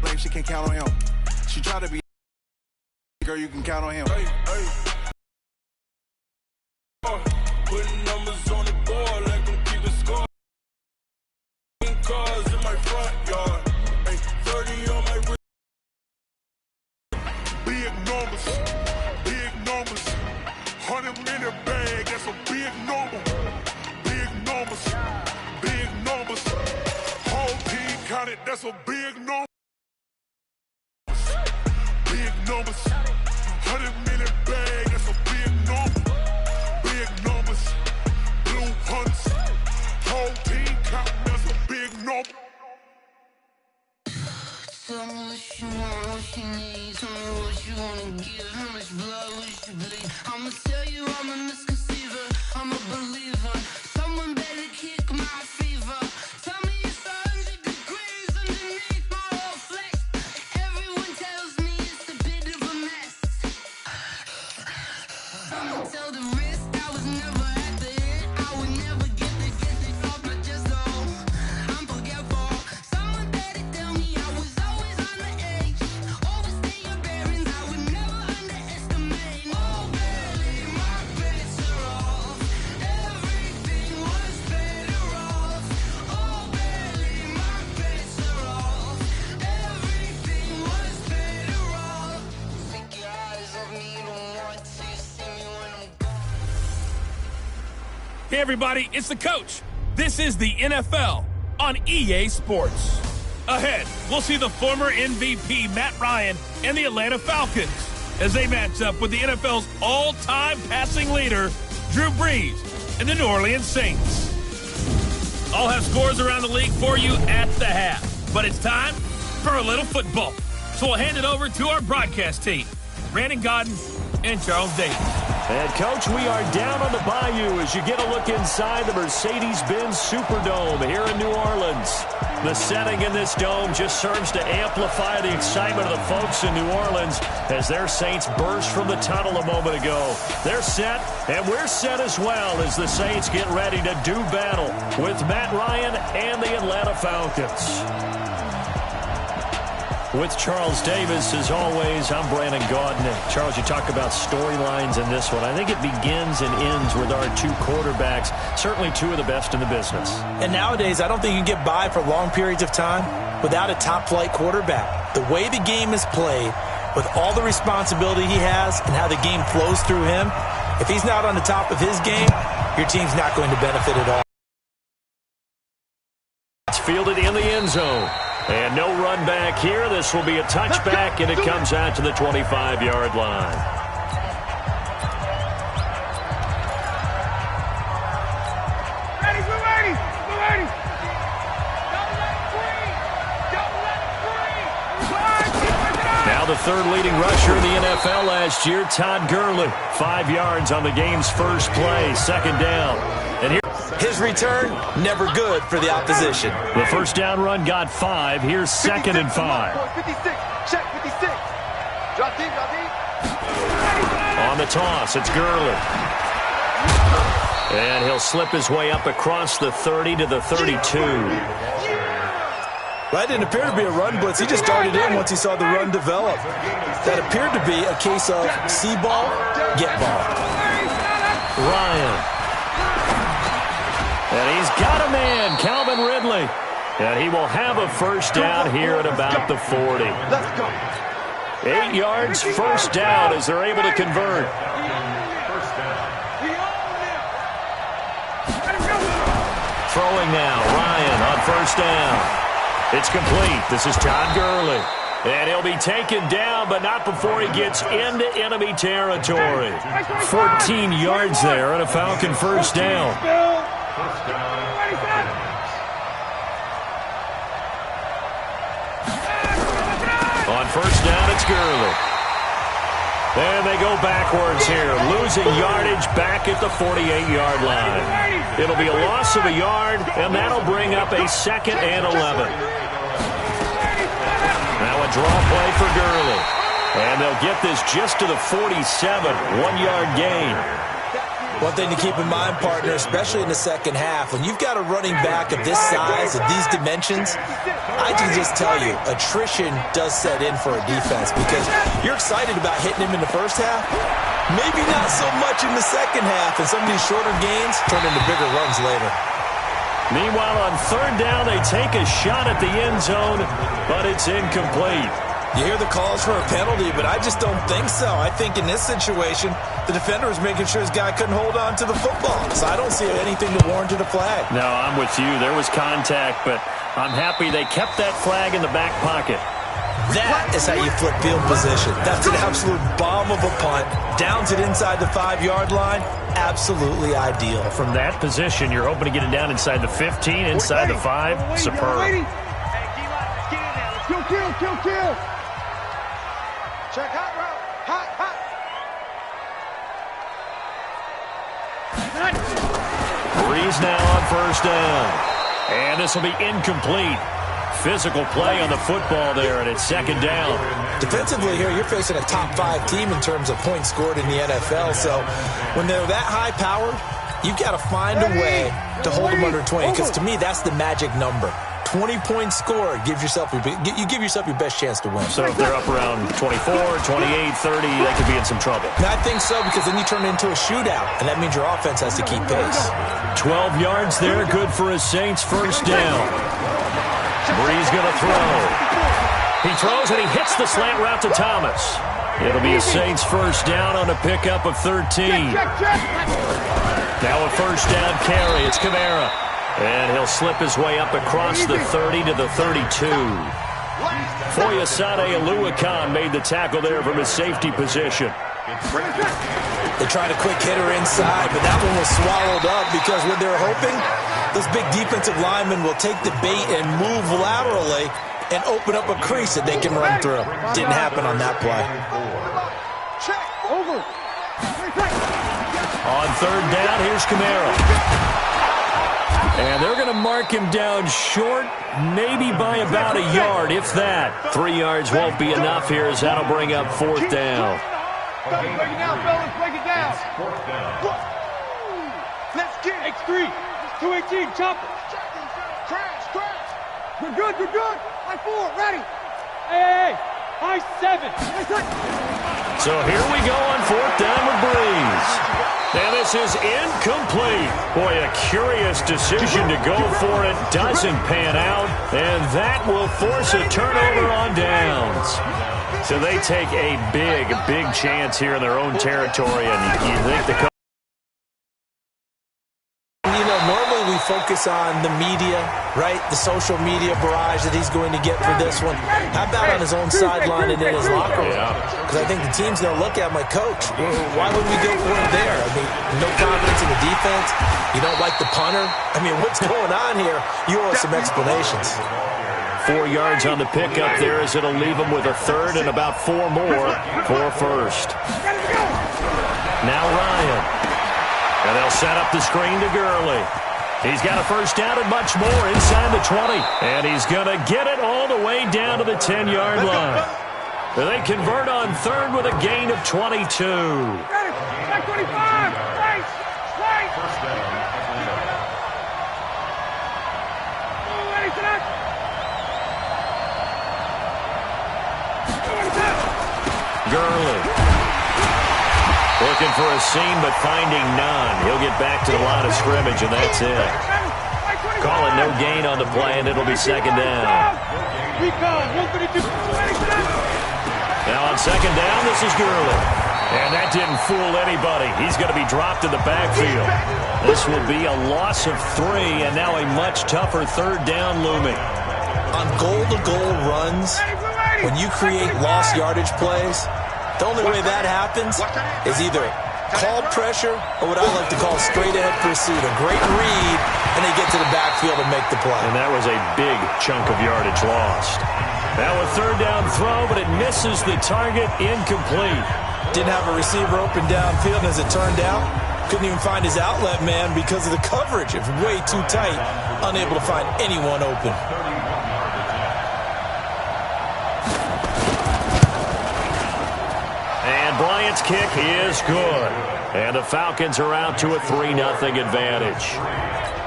blame, she can't count on him. She try to be girl, you can count on him. Hey, hey. Putting numbers on the board, let them keep it score. Cars in my front yard. Hey, 30 on my wrist. Big numbers, big numbers. 100-minute bag, that's a big number. Big numbers, big numbers. Whole team counted, that's a big number. Big numbers. 100-minute bag, that's a big number. Big numbers. Blue hunts. Whole team counting, that's a big number. Tell me what you want, what you need. Tell me what you wanna give. How much blood would you bleed? I'ma tell you I'm a misconceiver. I'm a believer. Someone better kick my fever. Tell me it's 100 degrees underneath my whole flesh. Everyone tells me it's a bit of a mess. I'ma tell the risk I was never at the end. I would never get it off my chest. Oh, I'm forgetful. Someone better tell me I was always on the edge. Overstay your bearings, I would never underestimate. Oh, barely, my bets are off. Everything was better off. Oh, barely, my bets are off. Everything was better off. Take your eyes off me, don't want to see me when I'm gone. Hey everybody, it's the coach. This is the NFL on EA Sports. Ahead, we'll see the former MVP Matt Ryan and the Atlanta Falcons as they match up with the NFL's all-time passing leader, Drew Brees, and the New Orleans Saints. I'll have scores around the league for you at the half, but it's time for a little football. So we'll hand it over to our broadcast team, Brandon Godden and Charles Davis. And, Coach, we are down on the bayou as you get a look inside the Mercedes-Benz Superdome here in New Orleans. The setting in this dome just serves to amplify the excitement of the folks in New Orleans as their Saints burst from the tunnel a moment ago. They're set, and we're set as well as the Saints get ready to do battle with Matt Ryan and the Atlanta Falcons. With Charles Davis, as always, I'm Brandon Gaudin. Charles, you talk about storylines in this one. I think it begins and ends with our two quarterbacks, certainly two of the best in the business. And nowadays, I don't think you can get by for long periods of time without a top-flight quarterback. The way the game is played, with all the responsibility he has and how the game flows through him, if he's not on the top of his game, your team's not going to benefit at all. It's fielded in the end zone. And no run back here. This will be a touchback, and it comes out to the 25-yard line. Now the third leading rusher in the NFL last year, Todd Gurley. 5 yards on the game's first play, second down. And here his return, never good for the opposition. the first down run got 5. Here's second and 5. 56, check 56. Drop deep, drop deep. On the toss, it's Gurley. And he'll slip his way up across the 30 to the 32. That didn't appear to be a run blitz. He just darted in once he saw the run develop. That appeared to be a case of see ball, get ball. Ryan. And he's got a man, Calvin Ridley. And he will have a first down here at about the 40. Let's go. 8 yards, first down as they're able to convert. Throwing now, Ryan on first down. It's complete. This is Todd Gurley. And he'll be taken down, but not before he gets into enemy territory. 14 yards there and a Falcon first down. On first down, it's Gurley. And they go backwards here, losing yardage back at the 48-yard line. It'll be a loss of a yard, and that'll bring up a second and 11. Now a draw play for Gurley. And they'll get this just to the 47, 1-yard gain. One thing to keep in mind, partner, especially in the second half, when you've got a running back of this size, of these dimensions, I can just tell you, attrition does set in for a defense because you're excited about hitting him in the first half. Maybe not so much in the second half, and some of these shorter gains turn into bigger runs later. Meanwhile, on third down, they take a shot at the end zone, but it's incomplete. You hear the calls for a penalty, but I just don't think so. I think in this situation, the defender was making sure his guy couldn't hold on to the football. So I don't see anything that warranted a flag. No, I'm with you. There was contact, but I'm happy they kept that flag in the back pocket. That is how you flip field position. That's an absolute bomb of a punt. Downs it inside the 5-yard line. Absolutely ideal. From that position, you're hoping to get it down inside the 15, inside the 5. Superb. Hey, get in there. Let's go kill. Check hot route. Hot. Breeze now on first down. And this will be incomplete. Physical play on the football there, and it's second down. Defensively here, you're facing a top 5 team in terms of points scored in the NFL. So when they're that high-powered, you've got to find a way to hold them under 20. Because to me, that's the magic number. 20 points scored, you give yourself your best chance to win. So if they're up around 24, 28, 30, they could be in some trouble. And I think so, because then you turn it into a shootout, and that means your offense has to keep pace. 12 yards there, good for a Saints first down. Breeze going to throw. He throws and he hits the slant route to Thomas. It'll be a Saints first down on a pickup of 13. Now a first down carry. It's Kamara. And he'll slip his way up across the 30 to the 32. Foyesade Oluwakan made the tackle there from his safety position. They tried a quick hitter inside, but that one was swallowed up because what they're hoping, those big defensive linemen will take the bait and move laterally and open up a crease that they can run through. Didn't happen on that play. Check. Over. On third down, here's Kamara. And they're going to mark him down short, maybe by about a yard, if that. 3 yards won't be enough here as that'll bring up fourth down. Break it down, fellas. Break it down. Let's get it. X3. 218. Chopper. Crash. We're good. High 4. Ready. Hey. High 7. So here we go on fourth down with Breeze. And this is incomplete. Boy, a curious decision to go for it. Doesn't pan out. And that will force a turnover on downs. So they take a big chance here in their own territory. And you think the normally we focus on the media, right? The social media barrage that he's going to get for this one. How about on his own sideline and in his locker room? Because I think the team's going to look at my coach. Why would we go for it there? I mean, no confidence in the defense. You don't like the punter. I mean, what's going on here? You owe us some explanations. 4 yards on the pickup there as it'll leave him with a third and about 4 more for first. Now Ryan. And they'll set up the screen to Gurley. He's got a first down and much more inside the 20. And he's going to get it all the way down to the 10-yard line. They convert on third with a gain of 22. Back 25. Right. Ready for that. Gurley. Looking for a seam, but finding none. He'll get back to the line of scrimmage, and that's it. Call it no gain on the play, and it'll be second down. Now on second down, this is Gurley. And that didn't fool anybody. He's going to be dropped in the backfield. This will be a loss of 3, and now a much tougher third down looming. On goal-to-goal runs, when you create lost yardage plays, the only way that happens is either called pressure or what I like to call straight-ahead pursuit. A great read, and they get to the backfield and make the play. And that was a big chunk of yardage lost. Now a third down throw, but it misses the target, incomplete. Didn't have a receiver open downfield, and as it turned out, couldn't even find his outlet man because of the coverage. It was way too tight, unable to find anyone open. Bryant's kick is good. And the Falcons are out to a 3-0 advantage.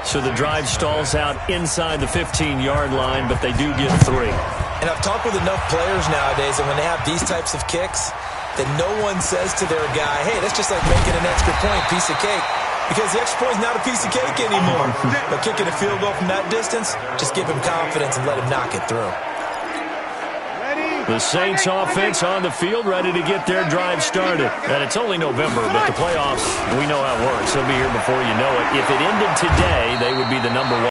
So the drive stalls out inside the 15-yard line, but they do get 3. And I've talked with enough players nowadays that when they have these types of kicks, that no one says to their guy, hey, that's just like making an extra point, piece of cake. Because the extra point is not a piece of cake anymore. But kicking a field goal from that distance, just give him confidence and let him knock it through. The Saints offense on the field, ready to get their drive started. And it's only November, but the playoffs, we know how it works. They'll be here before you know it. If it ended today, they would be the number 1.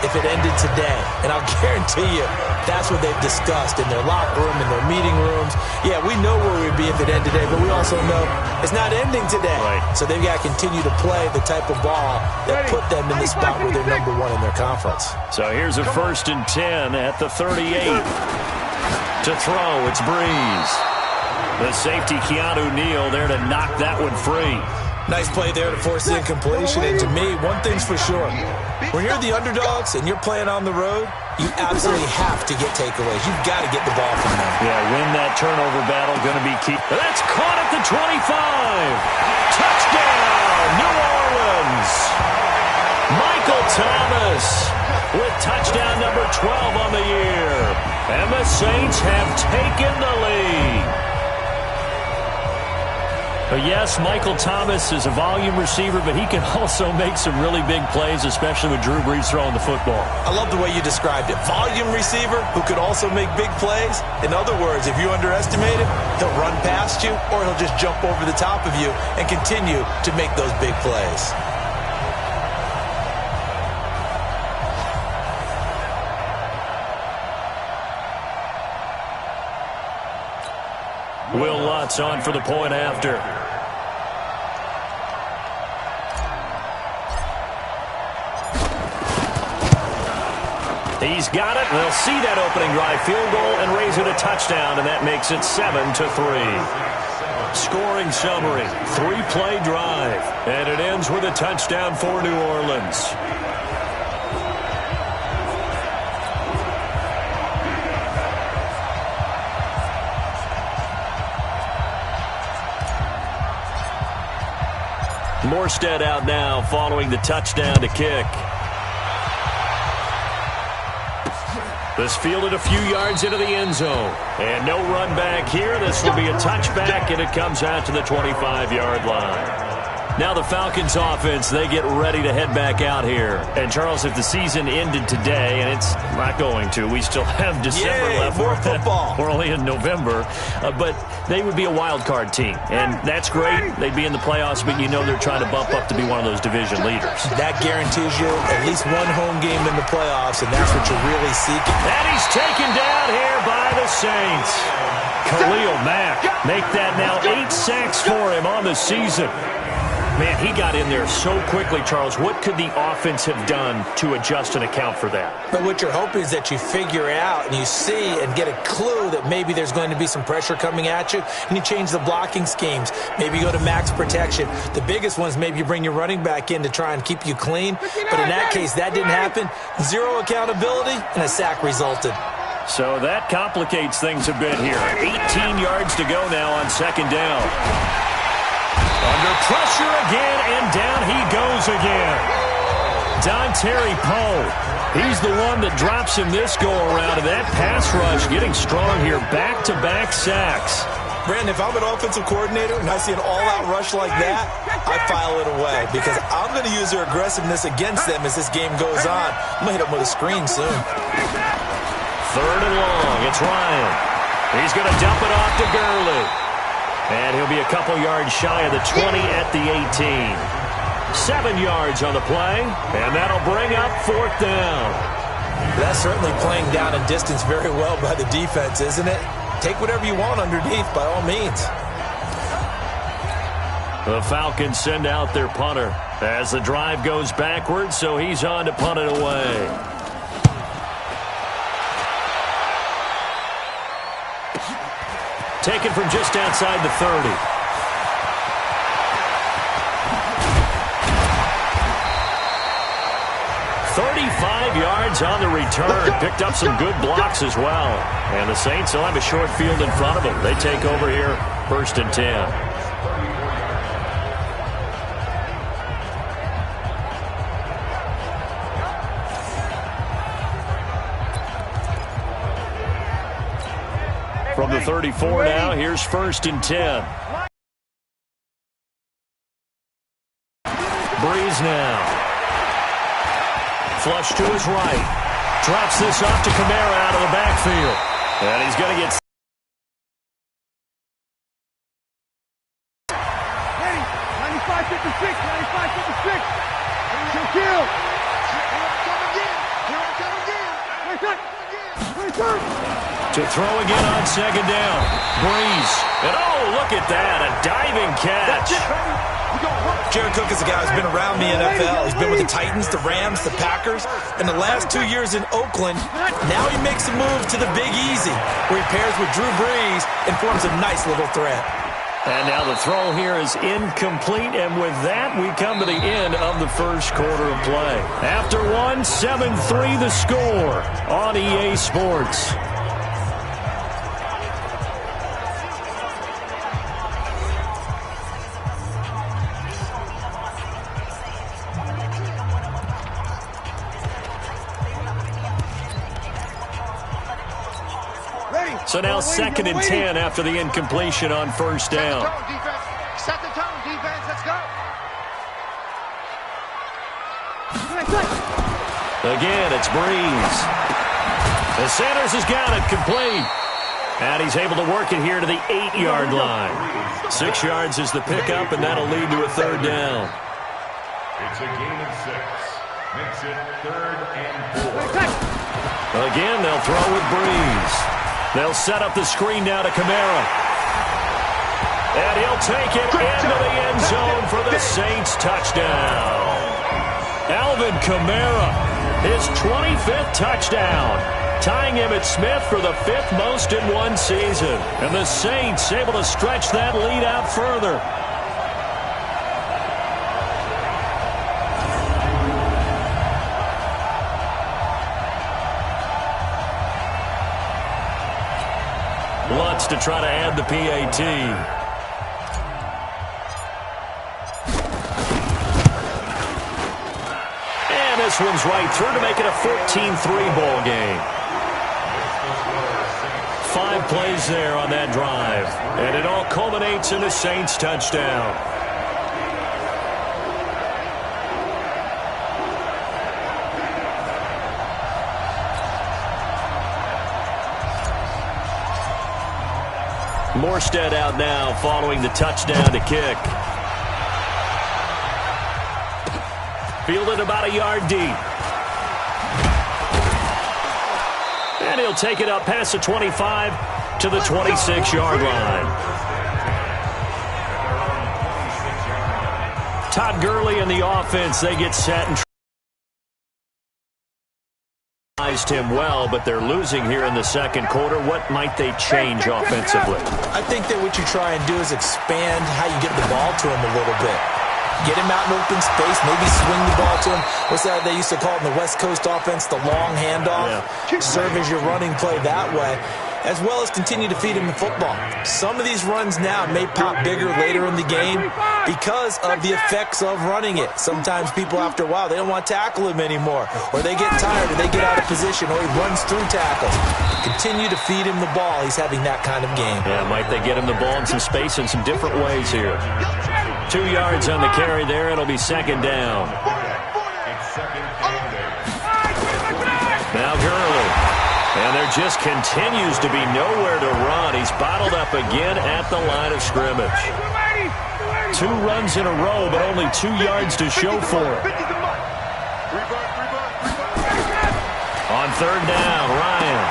If it ended today, and I'll guarantee you that's what they've discussed in their locker room, in their meeting rooms. Yeah, we know where we'd be if it ended today, but we also know it's not ending today. Right. So they've got to continue to play the type of ball that put them in the spot where they're number 1 in their conference. So here's a 1st and 10 at the 38. To throw, it's Breeze. The safety, Keanu Neal, there to knock that one free. Nice play there to force the incompletion. And to me, one thing's for sure. When you're the underdogs and you're playing on the road, you absolutely have to get takeaways. You've got to get the ball from them. Yeah, win that turnover battle, going to be key. That's caught at the 25. Touchdown, New Orleans. Michael Thomas with touchdown number 12 on the year. And the Saints have taken the lead. Yes, Michael Thomas is a volume receiver, but he can also make some really big plays, especially with Drew Brees throwing the football. I love the way you described it. Volume receiver who could also make big plays. In other words, if you underestimate him, he'll run past you or he'll just jump over the top of you and continue to make those big plays. Will Lutz on for the point after. He's got it. They'll see that opening drive field goal and raise it a touchdown, and that makes it 7-3. Scoring summary, 3-play drive, and it ends with a touchdown for New Orleans. Morstead out now following the touchdown to kick. This fielded a few yards into the end zone. And no run back here. This will be a touchback, and it comes out to the 25-yard line. Now the Falcons offense, they get ready to head back out here. And, Charles, if the season ended today, and it's not going to, we still have December left. More football. We're only in November. But they would be a wild card team. And that's great. They'd be in the playoffs, but you know they're trying to bump up to be one of those division leaders. That guarantees you at least one home game in the playoffs, and that's what you're really seeking. And he's taken down here by the Saints. Khalil Mack make that now 8 sacks for him on the season. Man, he got in there so quickly, Charles. What could the offense have done to adjust and account for that? But what you're hoping is that you figure out and you see and get a clue that maybe there's going to be some pressure coming at you, and you change the blocking schemes. Maybe you go to max protection. The biggest one is maybe you bring your running back in to try and keep you clean. But in that case, that didn't happen. Zero accountability, and a sack resulted. So that complicates things a bit here. 18 yards to go now on second down. Under pressure again, and down he goes again. Dontari Poe, he's the one that drops him this go-around, and that pass rush getting strong here. Back-to-back sacks. Brandon, if I'm an offensive coordinator and I see an all-out rush like that, I file it away because I'm going to use their aggressiveness against them as this game goes on. I'm going to hit them with a screen soon. Third and long, it's Ryan. He's going to dump it off to Gurley. And he'll be a couple yards shy of the 20 at the 18. 7 yards on the play, and that'll bring up fourth down. That's certainly playing down and distance very well by the defense, isn't it? Take whatever you want underneath, by all means. The Falcons send out their punter as the drive goes backwards, so he's on to punt it away. Taken from just outside the 30. 5 yards on the return. Picked up some good blocks as well. And the Saints will have a short field in front of them. They take over here, 1st and 10. From the 34 now, here's 1st and 10. Breeze now. Flush to his right. Drops this off to Kamara out of the backfield. And he's going to get... Ready, 95-56, 95-56. Kill. To throw again on 2nd down. Breeze. And oh, look at that. A diving catch. Jared Cook is a guy who's been around the NFL. He's been with the Titans, the Rams, the Packers. In the last 2 years in Oakland, now he makes a move to the Big Easy, where he pairs with Drew Brees and forms a nice little threat. And now the throw here is incomplete, and with that, we come to the end of the first quarter of play. After one, 7-3 the score on EA Sports. So now 2nd and 10 after the incompletion on 1st down. Set the tone, defense. Let's go. Again, it's Breeze. The Sanders has got it complete. And he's able to work it here to the 8-yard line. 6 yards is the pickup, and that'll lead to a 3rd down. It's a gain of 6. Makes it 3rd and 4. Again, they'll throw with Breeze. They'll set up the screen now to Kamara. And he'll take it into the end zone for the Saints touchdown. Alvin Kamara, his 25th touchdown, tying Emmitt Smith for the 5th most in one season. And the Saints able to stretch that lead out further. Lutz to try to add the PAT. And this one's right through to make it a 14-3 ball game. 5 plays there on that drive. And it all culminates in the Saints touchdown. Morstead out now following the touchdown to kick. Fielded about a yard deep. And he'll take it up past the 25 to the 26-yard line. Todd Gurley and the offense, they get set and him well, but they're losing here in the second quarter. What might they change offensively? I think that what you try and do is expand how you get the ball to him a little bit. Get him out in open space, maybe swing the ball to him. What's that they used to call it in the West Coast offense, the long handoff? Yeah. Serve as your running play that way, as well as continue to feed him the football. Some of these runs now may pop bigger later in the game because of the effects of running it. Sometimes people, after a while, they don't want to tackle him anymore, or they get tired, or they get out of position, or he runs through tackles. Continue to feed him the ball. He's having that kind of game. Yeah, might they get him the ball in some space in some different ways here. 2 yards on the carry there. It'll be 2nd down. Now Gurley. And there just continues to be nowhere to run. He's bottled up again at the line of scrimmage. 2 runs in a row, but only 2 yards to show for it. On 3rd down, Ryan.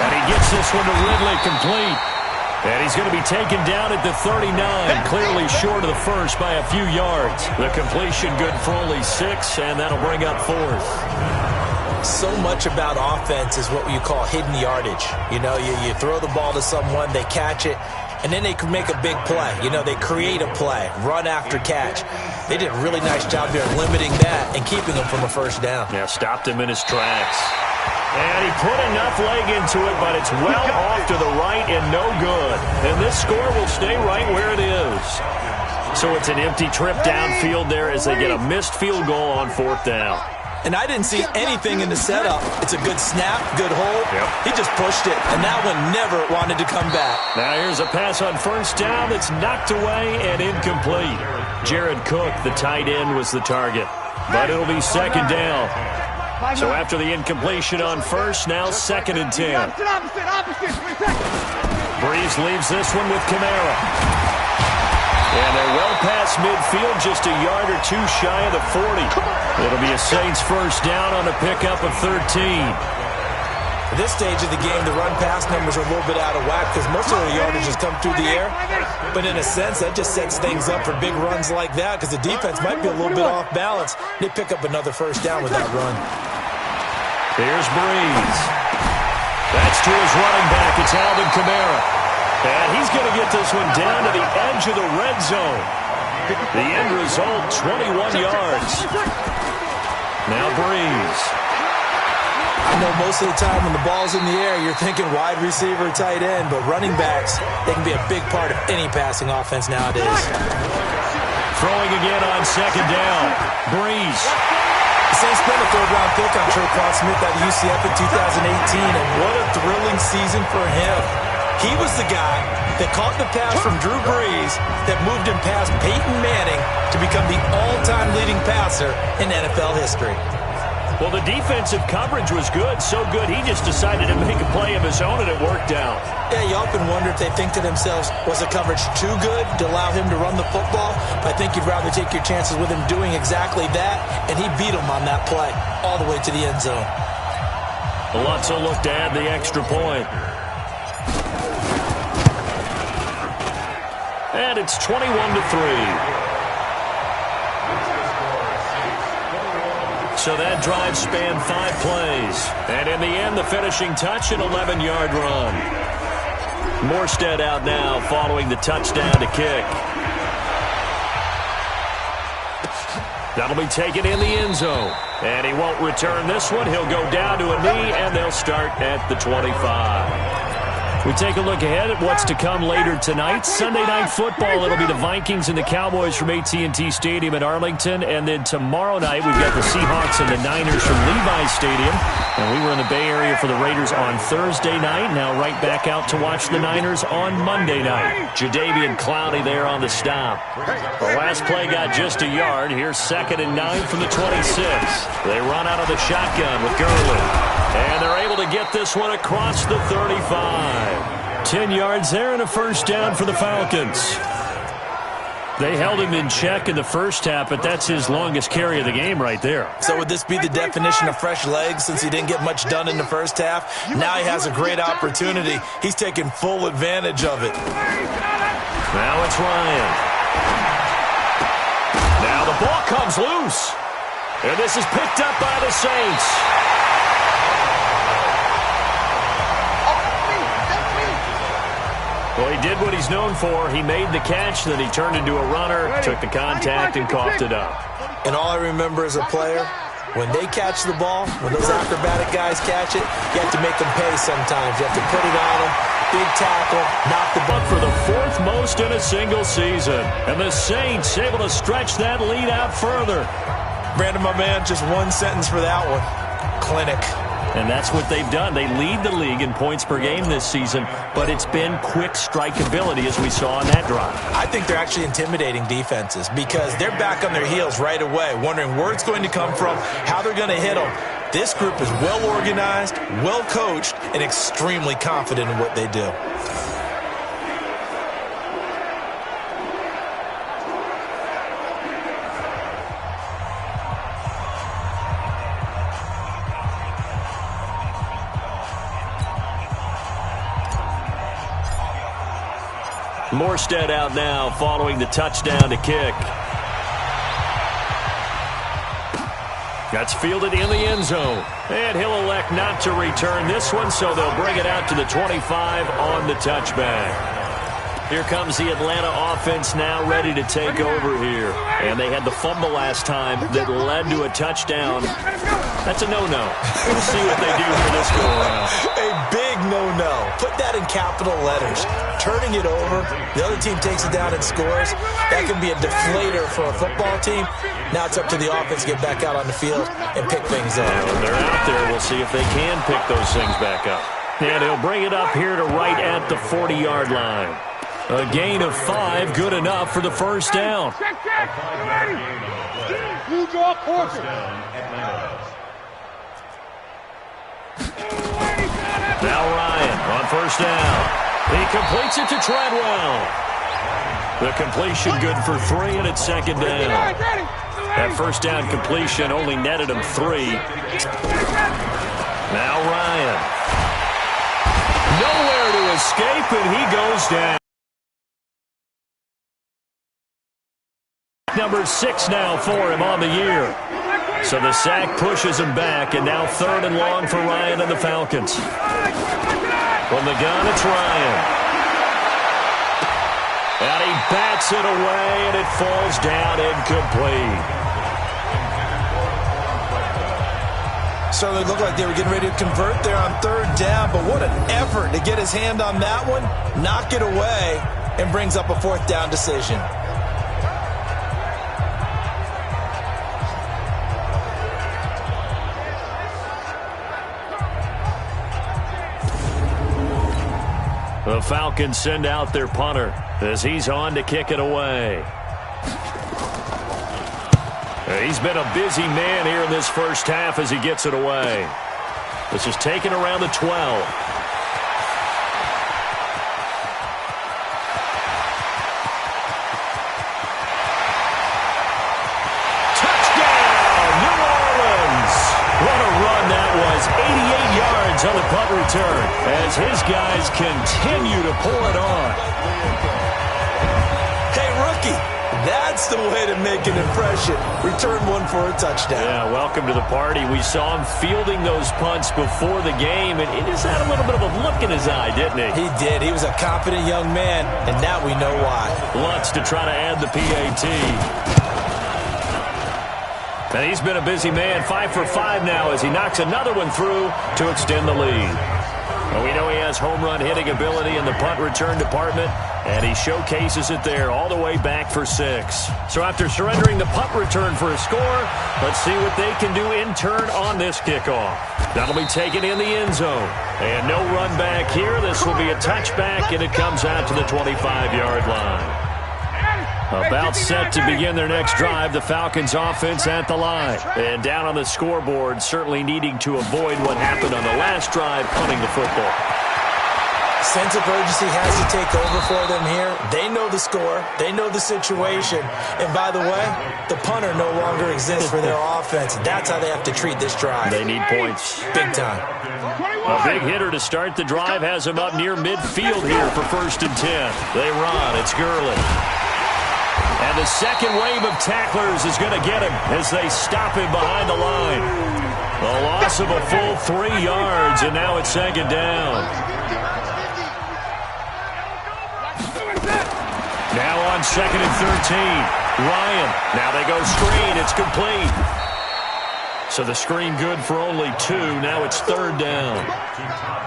And he gets this one to Ridley complete. And he's going to be taken down at the 39, clearly short of the first by a few yards. The completion good for only 6, and that'll bring up 4th. So much about offense is what you call hidden yardage. You know, you throw the ball to someone, they catch it, and then they can make a big play. You know, they create a play, run after catch. They did a really nice job there limiting that and keeping him from a first down. Yeah, stopped him in his tracks. And he put enough leg into it, but it's well off to the right and no good. And this score will stay right where it is. So it's an empty trip downfield there as they get a missed field goal on 4th down. And I didn't see anything in the setup. It's a good snap, good hold. Yep. He just pushed it, and that one never wanted to come back. Now here's a pass on 1st down that's knocked away and incomplete. Jared Cook, the tight end, was the target. But it'll be 2nd down. So after the incompletion on 1st, now 2nd and 10. Breeze leaves this one with Kamara. And they're well past midfield, just a yard or two shy of the 40. It'll be a Saints 1st down on a pickup of 13. At this stage of the game, the run-pass numbers are a little bit out of whack because most of the yardage has come through the air. But in a sense, that just sets things up for big runs like that because the defense might be a little bit off balance. They pick up another 1st down with that run. Here's Breeze. That's to his running back. It's Alvin Kamara. And he's going to get this one down to the edge of the red zone. The end result, 21 yards. Now Breeze. I know most of the time when the ball's in the air, you're thinking wide receiver, tight end, but running backs, they can be a big part of any passing offense nowadays. Throwing again on 2nd down. Breeze. The Saints spent a 3rd-round pick on Tre'Quan Smith out of UCF in 2018, and what a thrilling season for him. He was the guy that caught the pass from Drew Brees that moved him past Peyton Manning to become the all-time leading passer in NFL history. Well, the defensive coverage was good, so good he just decided to make a play of his own, and it worked out. Yeah, you often wonder if they think to themselves, was the coverage too good to allow him to run the football? I think you'd rather take your chances with him doing exactly that, and he beat him on that play all the way to the end zone. Alonso looked to add the extra point. And it's 21-3. So that drive spanned 5 plays. And in the end, the finishing touch, an 11-yard run. Morstead out now following the touchdown to kick. That'll be taken in the end zone. And he won't return this one. He'll go down to a knee, and they'll start at the 25. We take a look ahead at what's to come later tonight. Sunday Night Football, it'll be the Vikings and the Cowboys from AT&T Stadium in Arlington. And then tomorrow night, we've got the Seahawks and the Niners from Levi's Stadium. And we were in the Bay Area for the Raiders on Thursday night. Now right back out to watch the Niners on Monday night. Jadeveon Clowney there on the stop. The last play got just a yard. Here's 2nd and 9 from the 26. They run out of the shotgun with Gurley. And they're able to get this one across the 35. 10 yards there and a 1st down for the Falcons. They held him in check in the first half, but that's his longest carry of the game right there. So would this be the definition of fresh legs since he didn't get much done in the first half? Now he has a great opportunity. He's taking full advantage of it. Now it's Ryan. Now the ball comes loose. And this is picked up by the Saints. Well, he did what he's known for. He made the catch, then he turned into a runner, took the contact, and coughed it up. And all I remember as a player, when they catch the ball, when those acrobatic guys catch it, you have to make them pay sometimes. You have to put it on them, big tackle, knock the ball. For the 4th most in a single season. And the Saints able to stretch that lead out further. Brandon, my man, just one sentence for that one. Clinic. And that's what they've done. They lead the league in points per game this season, but it's been quick strikeability as we saw on that drive. I think they're actually intimidating defenses because they're back on their heels right away, wondering where it's going to come from, how they're going to hit them. This group is well organized, well coached, and extremely confident in what they do. Morstead out now following the touchdown to kick. That's fielded in the end zone. And he'll elect not to return this one, so they'll bring it out to the 25 on the touchback. Here comes the Atlanta offense now ready to take over here. And they had the fumble last time that led to a touchdown. That's a no-no. We'll see what they do for this go-around. A big no-no. Put that in capital letters. Turning it over, the other team takes it down and scores. That can be a deflator for a football team. Now it's up to the offense to get back out on the field and pick things up. And when they're out there, we'll see if they can pick those things back up. And he'll bring it up here to right at the 40-yard line. A gain of 5, good enough for the first down. You draw quarter. Now Ryan on first down. He completes it to Treadwell. The completion good for 3, and it's second down. That first down completion only netted him 3. Now Ryan. Nowhere to escape, and he goes down. Number 6 now for him on the year. So the sack pushes him back, and now 3rd and long for Ryan and the Falcons. From the gun, it's Ryan. And he bats it away, and it falls down incomplete. Certainly looked like they were getting ready to convert there on 3rd down, but what an effort to get his hand on that one, knock it away, and brings up a 4th down decision. The Falcons send out their punter as he's on to kick it away. He's been a busy man here in this first half as he gets it away. This is taken around the 12. On the punt return as his guys continue to pull it on. Hey, rookie, that's the way to make an impression. Return one for a touchdown. Yeah, welcome to the party. We saw him fielding those punts before the game, and he just had a little bit of a look in his eye, didn't he? He did. He was a confident young man, and now we know why. Lutz to try to add the PAT. And he's been a busy man, 5 for 5 now as he knocks another one through to extend the lead. And we know he has home run hitting ability in the punt return department, and he showcases it there all the way back for 6. So after surrendering the punt return for a score, let's see what they can do in turn on this kickoff. That'll be taken in the end zone. And no run back here. This will be a touchback, and it comes out to the 25-yard line. About set to begin their next drive, the Falcons offense at the line. And down on the scoreboard, certainly needing to avoid what happened on the last drive, punting the football. Sense of urgency has to take over for them here. They know the score. They know the situation. And by the way, the punter no longer exists for their offense. That's how they have to treat this drive. They need points. Big time. A big hitter to start the drive has him up near midfield here for 1st and 10. They run. It's Gurley. And the second wave of tacklers is going to get him as they stop him behind the line. A loss of a full 3 yards, and now it's second down. Now on 2nd and 13. Ryan. Now they go screen. It's complete. So the screen good for only 2. Now it's 3rd down.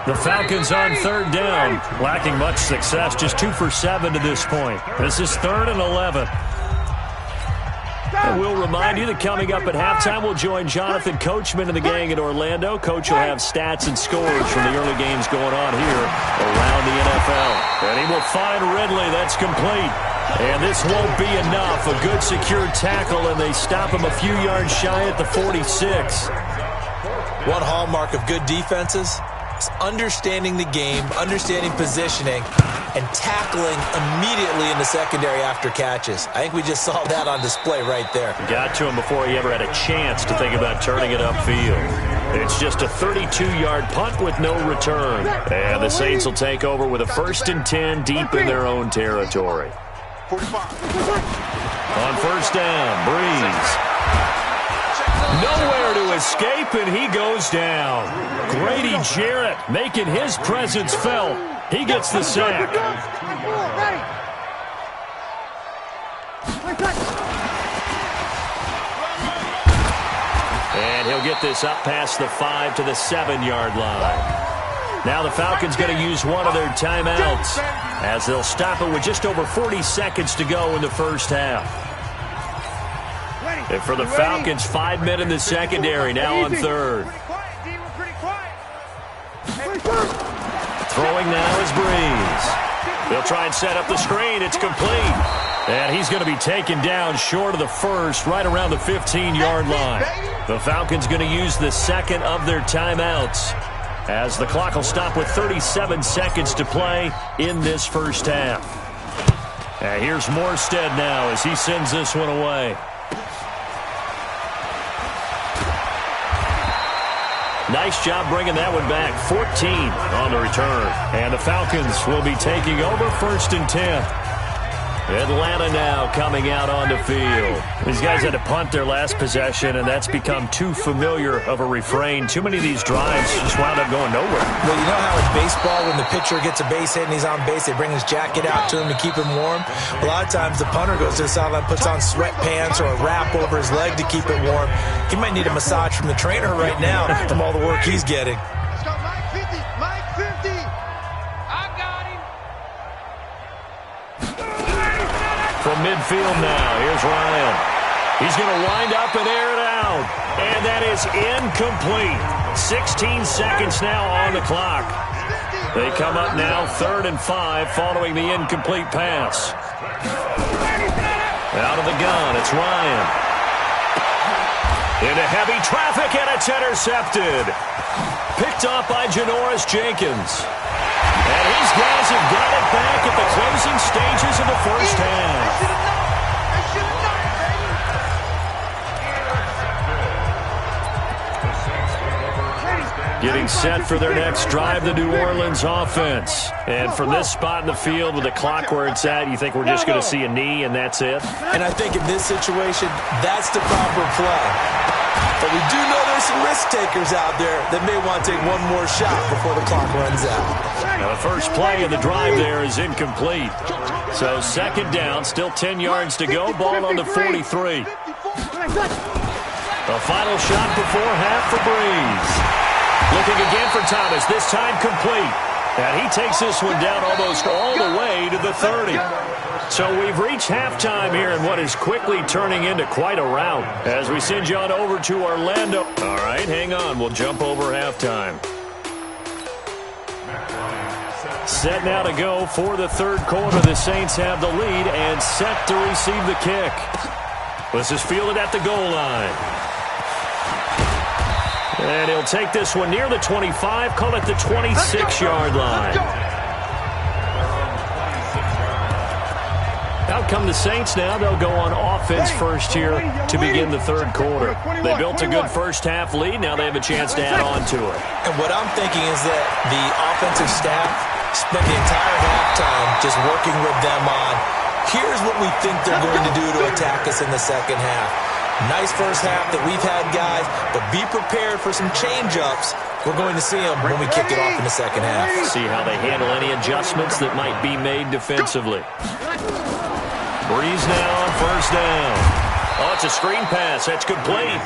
The Falcons on 3rd down. Lacking much success. Just 2 for 7 to this point. This is 3rd and 11. And we'll remind you that coming up at halftime, we'll join Jonathan Coachman and the gang in Orlando. Coach will have stats and scores from the early games going on here around the NFL. And he will find Ridley. That's complete. And this won't be enough. A good secure tackle, and they stop him a few yards shy at the 46. One hallmark of good defenses is understanding the game, understanding positioning, and tackling immediately in the secondary after catches. I think we just saw that on display right there. Got to him before he ever had a chance to think about turning it upfield. It's just a 32-yard punt with no return. And the Saints will take over with a 1st and 10 deep in their own territory. 45. On 1st down, Breeze. Nowhere to escape, and he goes down. Grady Jarrett making his presence felt He gets the sack. And he'll get this up past the 5 to the 7-yard line. Now the Falcons going to use one of their timeouts as they'll stop it with just over 40 seconds to go in the first half. And for the Falcons, 5 men in the secondary now on third. Throwing now is Breeze. They'll try and set up the screen. It's complete. And he's going to be taken down short of the first, right around the 15-yard line. The Falcons going to use the second of their timeouts as the clock will stop with 37 seconds to play in this first half. And here's Morstead now as he sends this one away. Nice job bringing that one back. 14 on the return. And the Falcons will be taking over 1st and 10. Atlanta now coming out on the field. These guys had to punt their last possession, and that's become too familiar of a refrain. Too many of these drives just wound up going nowhere. Well, you know how in baseball, when the pitcher gets a base hit and he's on base, they bring his jacket out to him to keep him warm? A lot of times the punter goes to the sideline, puts on sweatpants or a wrap over his leg to keep it warm. He might need a massage from the trainer right now from all the work he's getting. Let's go, Mike 50. Mike 50. I got him. From midfield now, here's Ryan. He's going to wind up and air it out. And that is incomplete. 16 seconds now on the clock. They come up now 3rd and 5 following the incomplete pass. Out of the gun, it's Ryan. Into heavy traffic, and it's intercepted. Picked off by Janoris Jenkins. And these guys have got it back at the closing stages of the first half. Getting set for their next drive, the New Orleans offense. And from this spot in the field with the clock where it's at, you think we're just going to see a knee and that's it? And I think in this situation, that's the proper play. But we do know there's some risk takers out there that may want to take one more shot before the clock runs out. Now the first play of the drive there is incomplete. So 2nd down, still 10 yards to go, ball on the 43. The final shot before half for Breeze. Looking again for Thomas, this time complete. And he takes this one down almost all the way to the 30. So we've reached halftime here in what is quickly turning into quite a rout as we send you on over to Orlando. All right, hang on. We'll jump over halftime. Set now to go for the 3rd quarter. The Saints have the lead and set to receive the kick. This is fielded at the goal line. And he'll take this one near the 25, call it the 26-yard line. Out come the Saints now. They'll go on offense first here to begin the 3rd quarter. They built a good first half lead. Now they have a chance to add on to it. And what I'm thinking is that the offensive staff spent the entire halftime just working with them on, here's what we think they're going to do to attack us in the second half. Nice first half that we've had, guys, but be prepared for some change-ups. We're going to see them when we kick it off in the second half. See how they handle any adjustments that might be made defensively. Breeze now on 1st down. Oh, it's a screen pass. That's complete.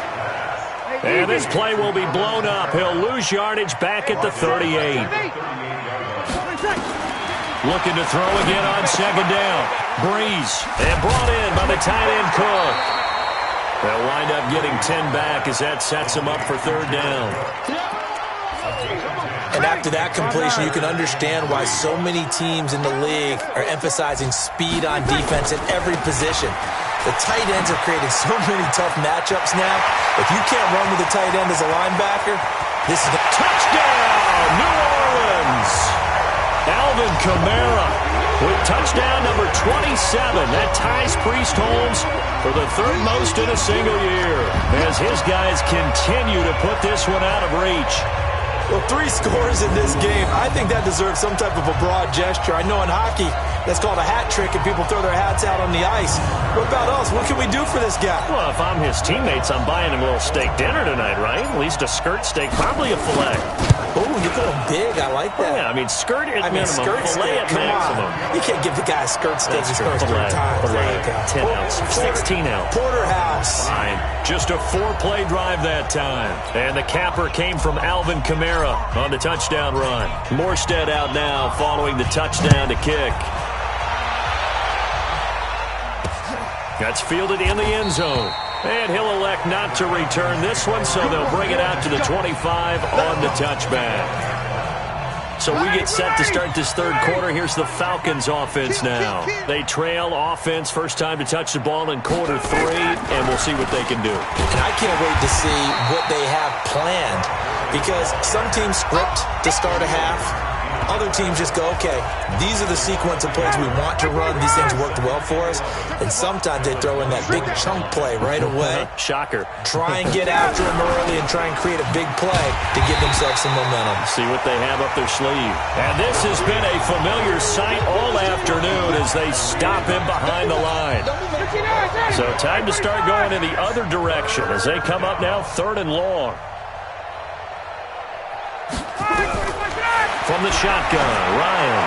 And this play will be blown up. He'll lose yardage back at the 38. Looking to throw again on 2nd down. Breeze. And brought in by the tight end Cook. They'll wind up getting 10 back as that sets them up for 3rd down. And after that completion, you can understand why so many teams in the league are emphasizing speed on defense at every position. The tight ends have created so many tough matchups now. If you can't run with a tight end as a linebacker, this is a touchdown, New Orleans. Alvin Kamara with touchdown number 27. That ties Priest Holmes for the 3rd most in a single year as his guys continue to put this one out of reach. Well, 3 scores in this game. I think that deserves some type of a broad gesture. I know in hockey, that's called a hat trick and people throw their hats out on the ice. What about us? What can we do for this guy? Well, if I'm his teammates, I'm buying him a little steak dinner tonight, right? At least a skirt steak, probably a filet. Oh, you're going big. I like that. Yeah, I mean, skirt at minimum, skirt fillet steak. at Come maximum. on. You can't give the guy a skirt steak his first 3 times. There you go. 10 ounce, 16 ounce. Porterhouse. Fine. Just a 4-play drive that time. And the capper came from Alvin Kamara on the touchdown run. Morstead out now following the touchdown to kick. That's fielded in the end zone. And he'll elect not to return this one, so they'll bring it out to the 25 on the touchback. So we get set to start this third quarter. Here's the Falcons offense now. They trail offense, first time to touch the ball in quarter 3, and we'll see what they can do. And I can't wait to see what they have planned, because some teams script to start a half. Other teams just go, okay, these are the sequence of plays we want to run. These things worked well for us. And sometimes they throw in that big chunk play right away. Shocker. Try and get after them early and try and create a big play to give themselves some momentum. See what they have up their sleeve. And this has been a familiar sight all afternoon as they stop him behind the line. So time to start going in the other direction as they come up now 3rd and long. From the shotgun, Ryan.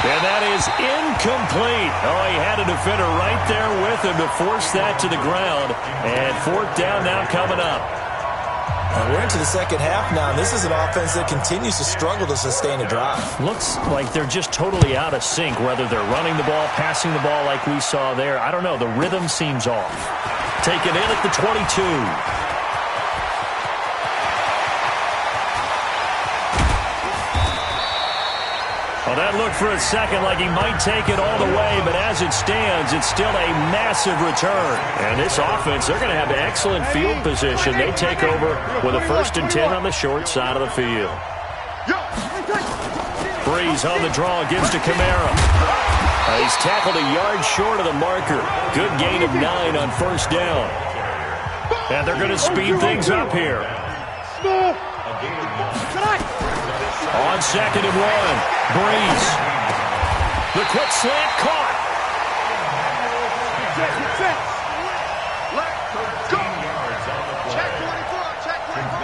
And that is incomplete. Oh, he had a defender right there with him to force that to the ground. And 4th down now coming up. We're into the second half now, and this is an offense that continues to struggle to sustain a drive. Looks like they're just totally out of sync, whether they're running the ball, passing the ball like we saw there. I don't know. The rhythm seems off. Taken in at the 22. Well, that looked for a second like he might take it all the way, but as it stands, it's still a massive return. And this offense, they're going to have excellent field position. They take over with a 1st and 10 on the short side of the field. Breeze on the draw, gives to Kamara. He's tackled a yard short of the marker. Good gain of 9 on 1st down. And they're going to speed things up here. On 2nd and 1. Breeze. The quick slant caught. Check 24. Check 24.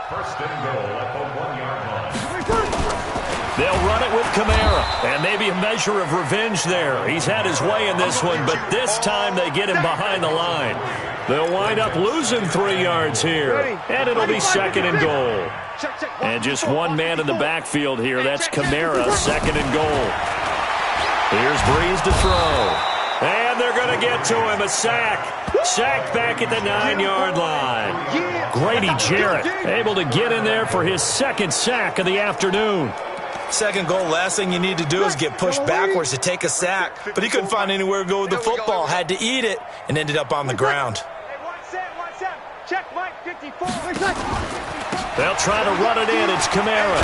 First and goal at the 1-yard line. They'll run it with Kamara. And maybe a measure of revenge there. He's had his way in this one, but this time they get him behind the line. They'll wind up losing 3 yards here. And it'll be 2nd and goal. And just one man in the backfield here. That's Kamara, 2nd and goal. Here's Breeze to throw. And they're going to get to him. A sack. Sacked back at the 9-yard line. Grady Jarrett able to get in there for his 2nd sack of the afternoon. 2nd goal, last thing you need to do is get pushed backwards to take a sack. But he couldn't find anywhere to go with the football. Had to eat it and ended up on the ground. Check Mike 54. They'll try to run it in. It's Kamara.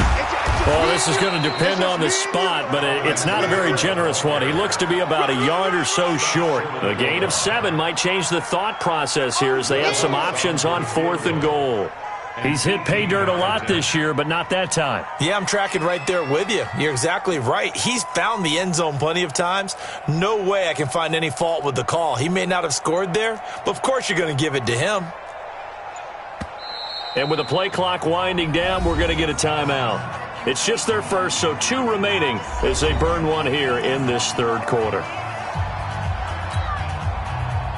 Well, this is going to depend on the spot, but it's not a very generous one. He looks to be about a yard or so short. A gain of 7 might change the thought process here as they have some options on 4th and goal. He's hit pay dirt a lot this year, but not that time. Yeah, I'm tracking right there with you. You're exactly right. He's found the end zone plenty of times. No way I can find any fault with the call. He may not have scored there, but of course you're going to give it to him. And with the play clock winding down, we're going to get a timeout. It's just their first, so 2 remaining as they burn one here in this 3rd quarter.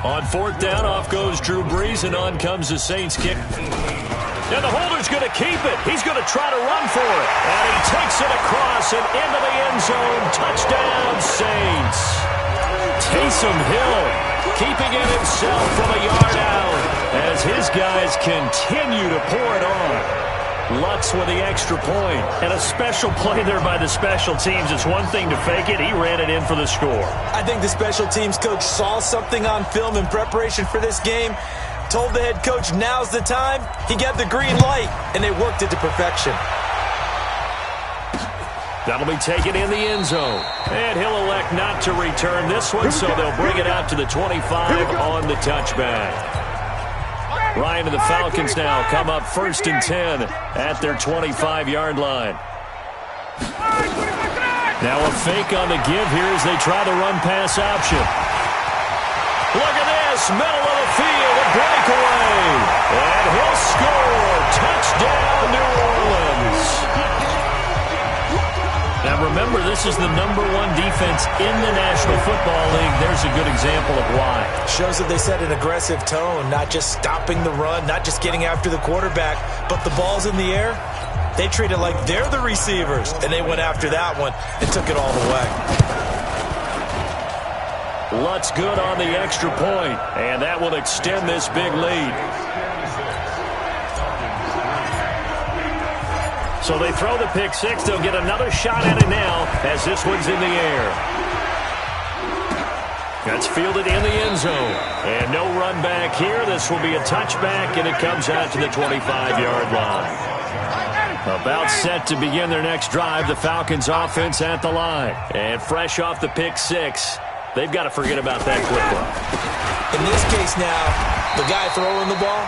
On 4th down, off goes Drew Brees, and on comes the Saints kick. And the holder's going to keep it. He's going to try to run for it. And he takes it across and into the end zone. Touchdown, Saints. Taysom Hill keeping it himself from a yard out as his guys continue to pour it on. Lutz with the extra point. And a special play there by the special teams. It's one thing to fake it. He ran it in for the score. I think the special teams coach saw something on film in preparation for this game, told the head coach now's the time. He got the green light, and they worked it to perfection. That'll be taken in the end zone. And he'll elect not to return this one, so they'll bring it out to the 25 on the touchback. Ryan and the Falcons now come up 1st and 10 at their 25-yard line. Now a fake on the give here as they try the run-pass option. Look at this, middle of the field, a breakaway. And he'll score. this is the #1 defense in the National Football League. There's a good example of why. Shows that they set an aggressive tone, not just stopping the run, not just getting after the quarterback, but the ball's in the air. They treat it like they're the receivers, and they went after that one and took it all the way. Lutz good on the extra point, and that will extend this big lead. So they throw the pick six. They'll get another shot at it now as this one's in the air. That's fielded in the end zone. And no run back here. This will be a touchback, and it comes out to the 25-yard line. About set to begin their next drive, the Falcons offense at the line. And fresh off the pick six, they've got to forget about that quickly. In this case now, the guy throwing the ball,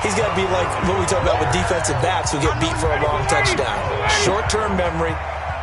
he's got to be like what we talk about with defensive backs who get beat for a long touchdown. Short-term memory,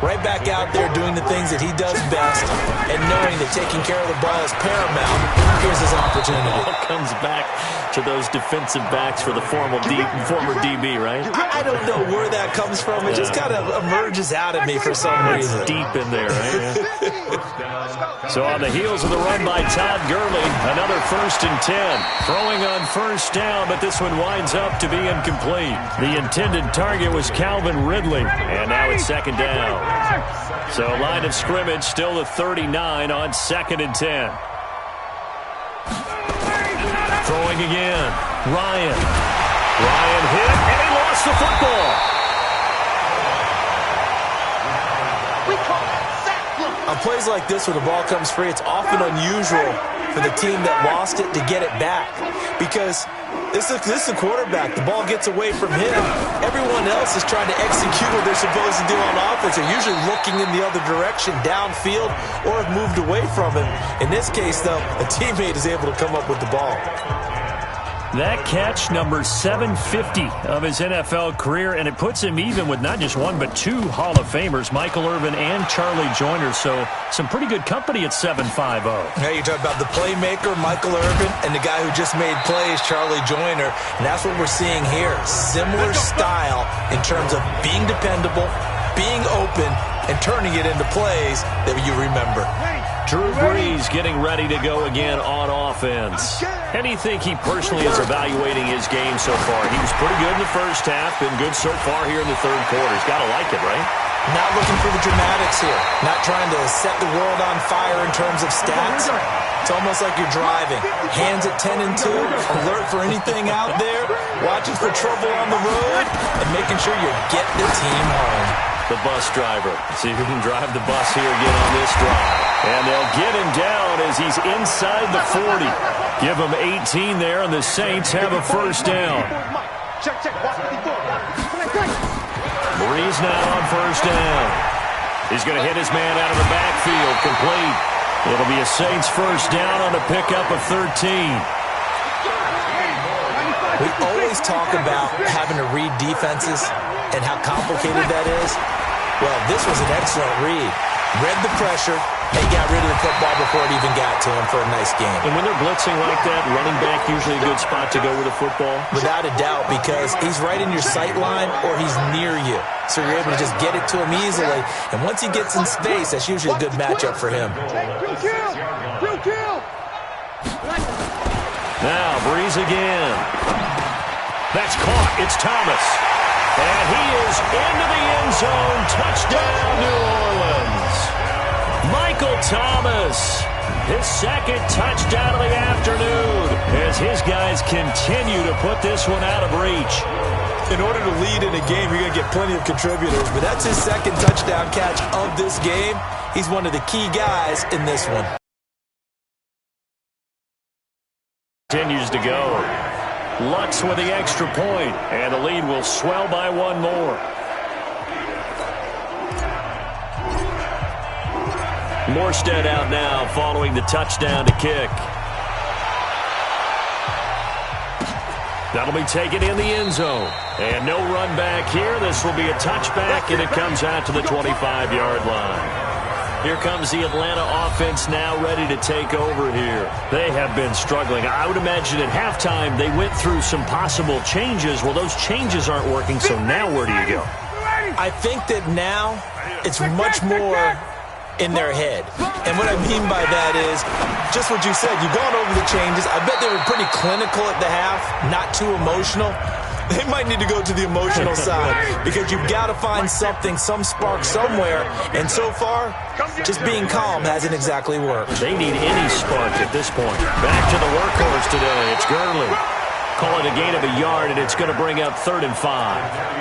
right back out there doing the things that he does best, and knowing that taking care of the ball is paramount. Here's his opportunity. It comes back to those defensive backs for the former DB, right? I don't know where that comes from. It just kind of emerges out of me for some reason. It's deep in there, right? Yeah. So on the heels of the run by Todd Gurley, another 1st and 10. Throwing on first down, but this one winds up to be incomplete. The intended target was Calvin Ridley, and now it's 2nd down. So line of scrimmage still the 39 on 2nd and 10. Throwing again. Ryan hit, and he lost the football. On plays like this where the ball comes free, it's often unusual for the team that lost it to get it back. Because this is a quarterback. The ball gets away from him. Everyone else is trying to execute what they're supposed to do on offense. They're usually looking in the other direction, downfield, or have moved away from him. In this case, though, a teammate is able to come up with the ball. That catch, number 750 of his NFL career, and it puts him even with not just one but 2 Hall of Famers, Michael Irvin and Charlie Joyner. So some pretty good company at 750. Now you talk about the playmaker, Michael Irvin, and the guy who just made plays, Charlie Joyner. And that's what we're seeing here. Similar style in terms of being dependable, being open, and turning it into plays that you remember. Drew Brees getting ready to go again on offense. How do you think he personally is evaluating his game so far? He was pretty good in the first half, been good so far here in the 3rd quarter. He's got to like it, right? Not looking for the dramatics here. Not trying to set the world on fire in terms of stats. It's almost like you're driving. Hands at 10 and 2, alert for anything out there, watching for trouble on the road, and making sure you get the team home. The bus driver. See if he can drive the bus here again on this drive. And they'll get him down as he's inside the 40. Give him 18 there, and the Saints have a 1st down. Brees now on 1st down. He's going to hit his man out of the backfield, complete. It'll be a Saints 1st down on a pickup of 13. We always talk about having to read defenses and how complicated that is. Well, this was an excellent read. Read the pressure and got rid of the football before it even got to him for a nice game. And when they're blitzing like that, running back usually a good spot to go with the football? Without a doubt, because he's right in your sight line or he's near you. So you're able to just get it to him easily. And once he gets in space, that's usually a good matchup for him. Now, Brees again. That's caught. It's Thomas. And he is into the end zone. Touchdown, New Orleans. Michael Thomas, his 2nd touchdown of the afternoon as his guys continue to put this one out of reach. In order to lead in a game, you're going to get plenty of contributors, but that's his 2nd touchdown catch of this game. He's one of the key guys in this one. Continues to go. Lutz with the extra point, and the lead will swell by 1 more. Morstead out now following the touchdown to kick. That'll be taken in the end zone. And no run back here. This will be a touchback, and it comes out to the 25-yard line. Here comes the Atlanta offense now ready to take over here. They have been struggling. I would imagine at halftime they went through some possible changes. Well, those changes aren't working, so now where do you go? I think that now it's much more in their head. And what I mean by that is just what you said. You've gone over the changes. I bet they were pretty clinical at the half, not too emotional. They might need to go to the emotional side because you've got to find something, some spark somewhere. And so far, just being calm hasn't exactly worked. They need any spark at this point. Back to the workhorse today. It's Gurley. Call it a gain of a yard, and it's going to bring up 3rd and 5.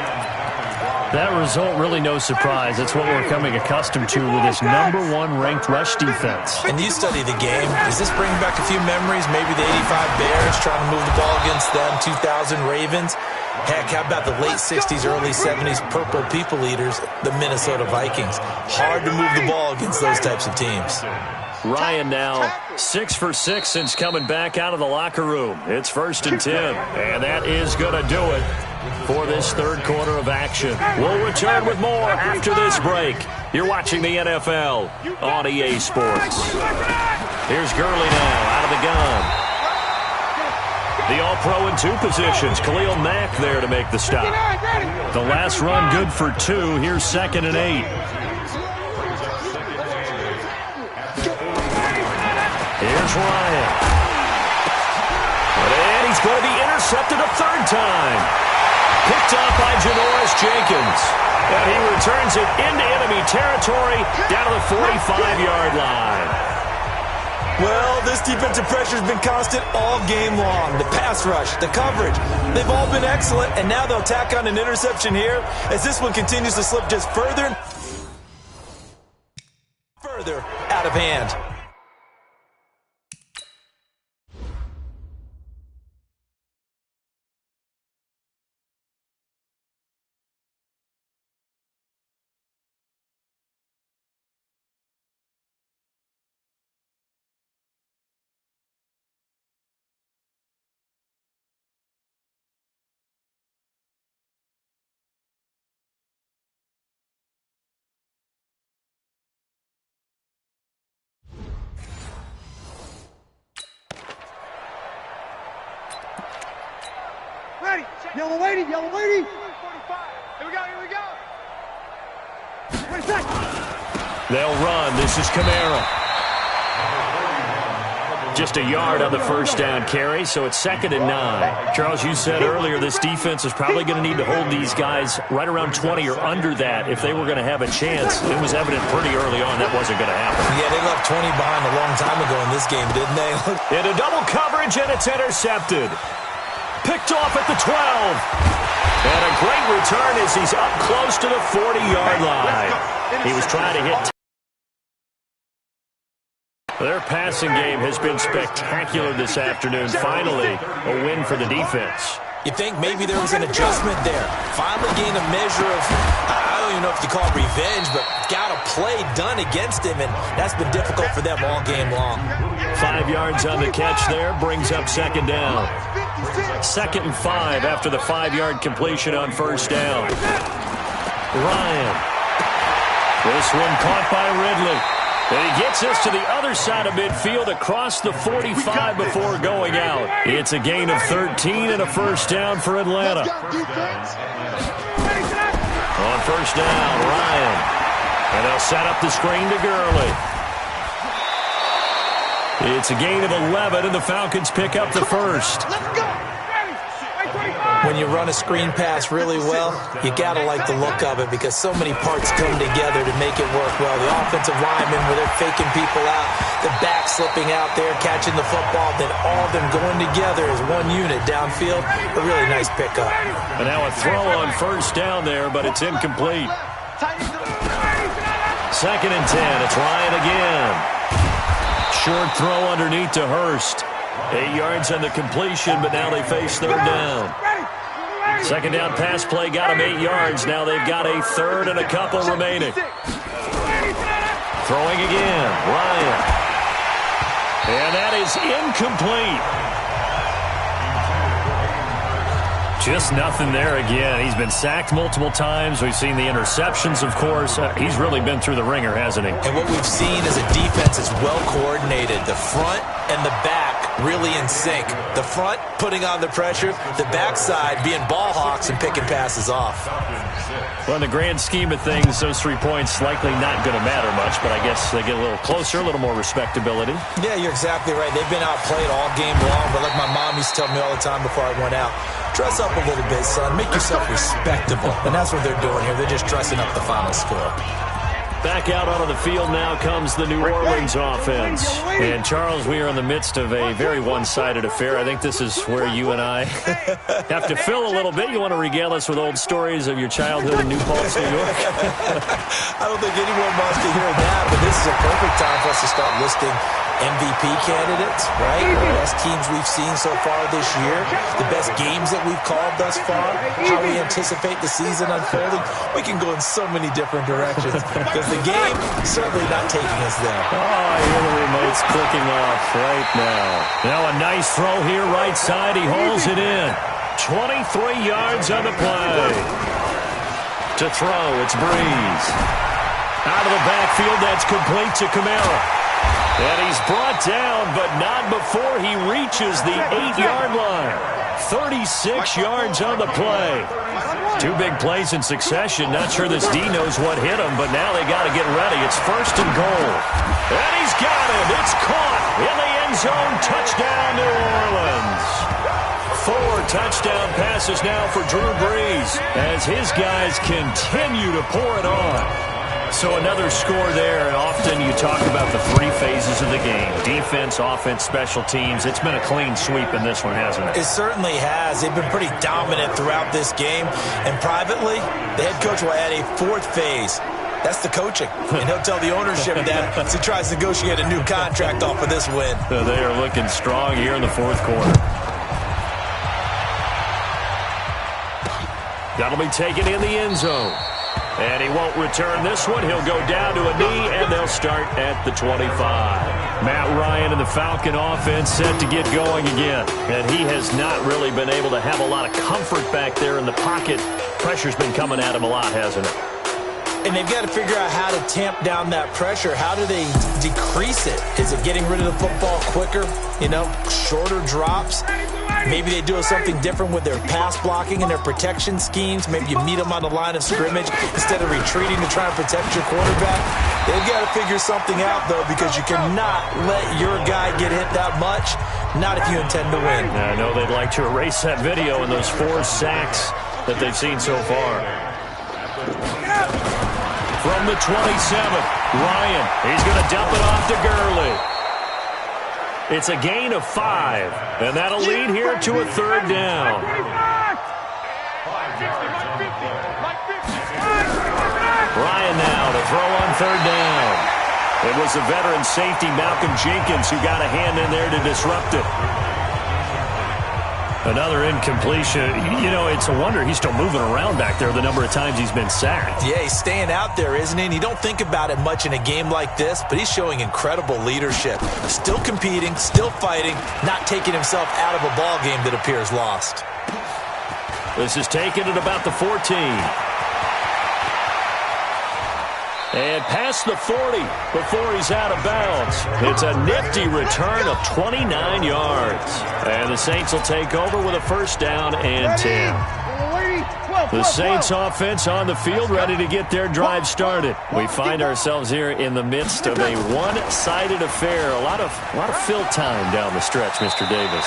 That result, really no surprise. That's what we're coming accustomed to with this #1 ranked rush defense. And you study the game. Does this bring back a few memories? Maybe the 85 Bears trying to move the ball against them, 2000 Ravens. Heck, how about the late 60s, early 70s Purple People Eaters, the Minnesota Vikings? Hard to move the ball against those types of teams. Ryan now 6 for 6 since coming back out of the locker room. It's 1st and 10, and that is going to do it for this 3rd quarter of action. We'll return with more after this break. You're watching the NFL on EA Sports. Here's Gurley now out of the gun. The All-Pro in 2 positions. Khalil Mack there to make the stop. The last run good for 2. Here's 2nd and 8. Here's Ryan. And he's going to be intercepted a 3rd time. Picked up by Janoris Jenkins. And he returns it into enemy territory down to the 45-yard line. Well, this defensive pressure has been constant all game long. The pass rush, the coverage, they've all been excellent, and now they'll tack on an interception here as this one continues to slip just further and further out of hand. Ready. Yellow lady, yellow lady. 45. Here we go, here we go. 20 seconds. They'll run. This is Kamara. Just a yard on the 1st down carry, so it's 2nd and 9. Charles, you said earlier this defense is probably going to need to hold these guys right around 20 or under that if they were going to have a chance. It was evident pretty early on that wasn't going to happen. Yeah, they left 20 behind a long time ago in this game, didn't they? Into double coverage, and it's intercepted. Picked off at the 12. And a great return as he's up close to the 40-yard line. He was trying to hit. Their passing game has been spectacular this afternoon. Finally, a win for the defense. You think maybe there was an adjustment there. Finally gained a measure of, I don't even know if you call it revenge, but got a play done against him, and that's been difficult for them all game long. 5 yards on the catch there, brings up 2nd down. 2nd and 5 after the 5-yard completion on 1st down. Ryan. This one caught by Ridley. And he gets us to the other side of midfield across the 45 before going out. It's a gain of 13 and a 1st down for Atlanta. On 1st down, Ryan. And they'll set up the screen to Gurley. It's a gain of 11, and the Falcons pick up the 1st. Let's go. When you run a screen pass really well, you got to like the look of it because so many parts come together to make it work well. The offensive linemen, where they're faking people out, the back slipping out there, catching the football, then all of them going together as one unit downfield. A really nice pickup. And now a throw on 1st down there, but it's incomplete. 2nd and 10. It's Ryan again. Short throw underneath to Hurst. 8 yards on the completion, but now they face 3rd down. 2nd down pass play got them 8 yards. Now they've got a 3rd and a couple remaining. Throwing again, Ryan. And that is incomplete. Just nothing there again. He's been sacked multiple times. We've seen the interceptions, of course. He's really been through the ringer, hasn't he? And what we've seen is a defense that's well coordinated. The front and the back really in sync. The front putting on the pressure, the backside being ball hawks and picking passes off. Well, in the grand scheme of things, those 3 points likely not going to matter much, but I guess they get a little closer, a little more respectability. Yeah, you're exactly right. They've been outplayed all game long, but like my mom used to tell me all the time before I went out, dress up a little bit, son. Make yourself respectable. And that's what they're doing here. They're just dressing up the final score. Back out onto the field now comes the New Orleans offense. And, Charles, we are in the midst of a very one-sided affair. I think this is where you and I have to fill a little bit. You want to regale us with old stories of your childhood in New Paltz, New York? I don't think anyone wants to hear that, but this is a perfect time for us to start listing MVP candidates, right? The best teams we've seen so far this year, the best games that we've called thus far, how we anticipate the season unfolding. We can go in so many different directions because the game certainly not taking us there. Oh, I hear the remote's clicking off right now. Now a nice throw here, right side. He hauls it in. 23 yards on the play. To throw, it's Breeze. Out of the backfield, that's complete to Kamara. And he's brought down, but not before he reaches the 8-yard line. 36 yards on the play. 2 big plays in succession. Not sure this D knows what hit him, but now they got to get ready. It's 1st and goal. And he's got it. It's caught in the end zone. Touchdown, New Orleans. 4 touchdown passes now for Drew Brees as his guys continue to pour it on. So another score there, and often you talk about the 3 phases of the game. Defense, offense, special teams. It's been a clean sweep in this one, hasn't it? It certainly has. They've been pretty dominant throughout this game. And privately, the head coach will add a 4th phase. That's the coaching. And he'll tell the ownership that as he tries to negotiate a new contract off of this win. So they are looking strong here in the 4th quarter. That'll be taken in the end zone. And he won't return this one. He'll go down to a knee, and they'll start at the 25. Matt Ryan and the Falcon offense set to get going again. And he has not really been able to have a lot of comfort back there in the pocket. Pressure's been coming at him a lot, hasn't it? And they've got to figure out how to tamp down that pressure. How do they decrease it? Is it getting rid of the football quicker? You know, shorter drops? Maybe they do something different with their pass blocking and their protection schemes. Maybe you meet them on the line of scrimmage instead of retreating to try and protect your quarterback. They've got to figure something out, though, because you cannot let your guy get hit that much, not if you intend to win. I know they'd like to erase that video and those 4 sacks that they've seen so far. From the 27, Ryan, he's going to dump it off to Gurley. It's a gain of 5, and that'll lead here to a 3rd down. Ryan now to throw on 3rd down. It was the veteran safety Malcolm Jenkins who got a hand in there to disrupt it. Another incompletion. You know, it's a wonder he's still moving around back there the number of times he's been sacked. Yeah, he's staying out there, isn't he? And you don't think about it much in a game like this, but he's showing incredible leadership. Still competing, still fighting, not taking himself out of a ball game that appears lost. This is taken at about the 14. And past the 40 before he's out of bounds. It's a nifty return of 29 yards. And the Saints will take over with a 1st down and 10. The Saints offense on the field ready to get their drive started. We find ourselves here in the midst of a one-sided affair. A lot of fill time down the stretch, Mr. Davis.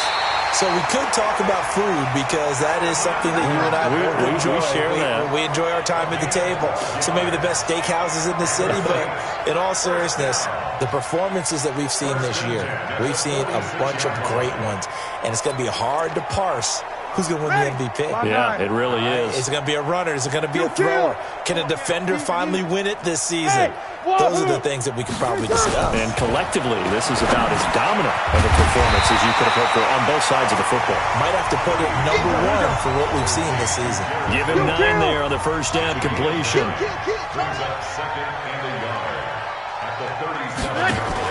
So we could talk about food because that is something that you and I enjoy. We share that. We enjoy our time at the table. So maybe the best steakhouses in the city, but in all seriousness, the performances that we've seen this year, we've seen a bunch of great ones, and it's going to be hard to parse who's going to win the MVP. Yeah, it really is. Is it going to be a runner? Is it going to be a thrower? Can a defender finally win it this season? Those are the things that we could probably discuss. And collectively, this is about as dominant of a performance as you could have hoped for on both sides of the football. Might have to put it number 1 for what we've seen this season. Give him 9 there on the 1st down completion. Brings up 2nd and a yard at the 37.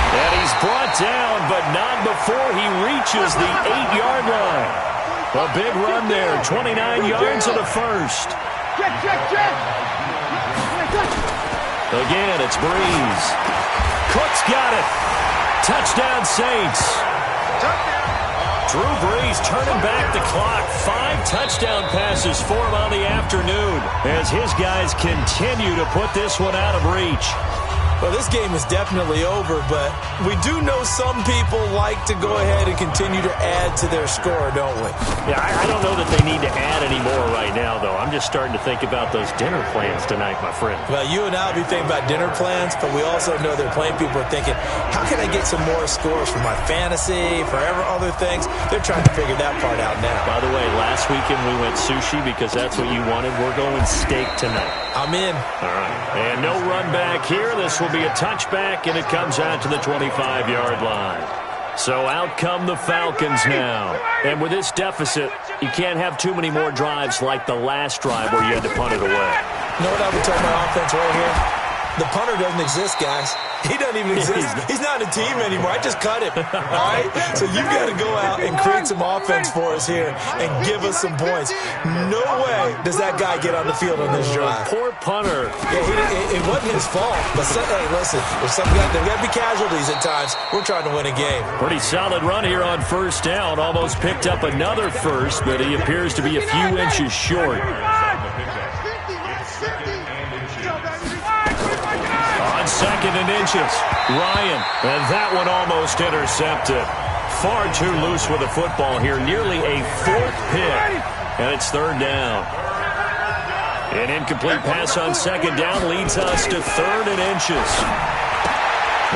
And he's brought down, but not before he reaches the 8-yard line. A big run there, 29 yards of the 1st. Check. Again, it's Brees. Cook's got it. Touchdown, Saints. Drew Brees turning back the clock. 5 touchdown passes for him on the afternoon as his guys continue to put this one out of reach. Well, this game is definitely over, but we do know some people like to go ahead and continue to add to their score, don't we? Yeah, I don't know that they need to add any more right now, though. I'm just starting to think about those dinner plans tonight, my friend. Well, you and I will be thinking about dinner plans, but we also know that plenty of people are thinking, how can I get some more scores for my fantasy, for other things? They're trying to figure that part out now. By the way, last weekend we went sushi because that's what you wanted. We're going steak tonight. I'm in. All right. And no run back here. This will be a touchback, and it comes out to the 25-yard line. So out come the Falcons now. And with this deficit, you can't have too many more drives like the last drive where you had to punt it away. You know what I would tell my offense right here? The punter doesn't exist, guys. He doesn't even exist. He's not a team anymore. I just cut him. All right? So you've got to go out and create some offense for us here and give us some points. No way does that guy get on the field on this drive. Poor punter. Yeah, it wasn't his fault. But, hey, listen, if there got to be casualties at times, we're trying to win a game. Pretty solid run here on first down. Almost picked up another first, but he appears to be a few inches short. Second and inches. Ryan. And that one almost intercepted. Far too loose with the football here. Nearly a 4th pick. And it's 3rd down. An incomplete pass on 2nd down leads us to 3rd and inches.